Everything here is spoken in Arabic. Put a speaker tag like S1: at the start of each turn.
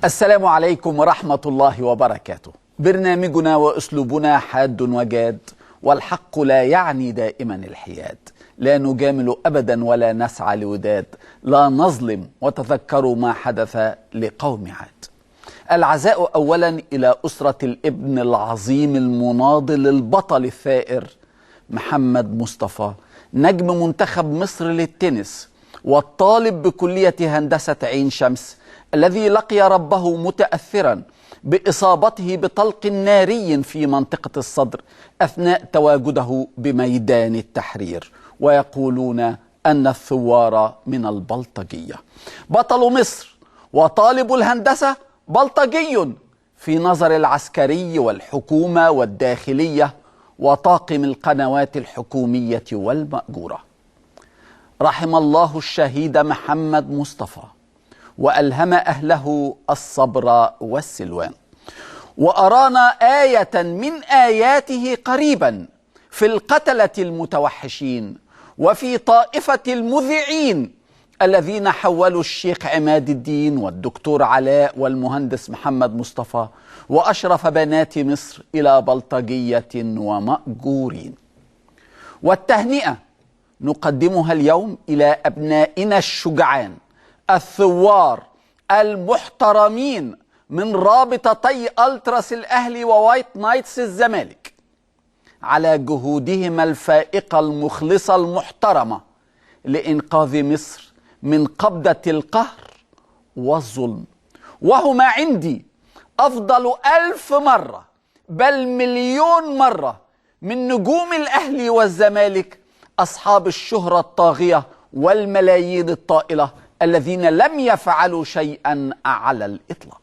S1: السلام عليكم ورحمة الله وبركاته. برنامجنا وأسلوبنا حاد وجاد، والحق لا يعني دائما الحياد. لا نجامل أبدا ولا نسعى لوداد، لا نظلم وتذكروا ما حدث لقوم عاد. العزاء أولا إلى أسرة الابن العظيم المناضل البطل الثائر محمد مصطفى، نجم منتخب مصر للتنس والطالب بكلية هندسة عين شمس، الذي لقي ربه متأثرا بإصابته بطلق ناري في منطقة الصدر أثناء تواجده بميدان التحرير، ويقولون أن الثوار من البلطجية. بطل مصر وطالب الهندسة بلطجي في نظر العسكري والحكومة والداخلية وطاقم القنوات الحكومية والمأجورة. رحم الله الشهيد محمد مصطفى وألهم أهله الصبر والسلوان، وأرانا آية من آياته قريبا في القتلة المتوحشين وفي طائفة المذيعين الذين حولوا الشيخ عماد الدين والدكتور علاء والمهندس محمد مصطفى وأشرف بنات مصر إلى بلطجية ومأجورين. والتهنئة نقدمها اليوم إلى أبنائنا الشجعان الثوار المحترمين من رابطتي ألتراس الأهلي ووايت نايتس الزمالك على جهودهم الفائقة المخلصة المحترمة لإنقاذ مصر من قبضة القهر والظلم. وهما عندي أفضل 1000 مرة بل مليون مرة من نجوم الأهلي والزمالك، أصحاب الشهرة الطاغية والملايين الطائلة الذين لم يفعلوا شيئا على الإطلاق.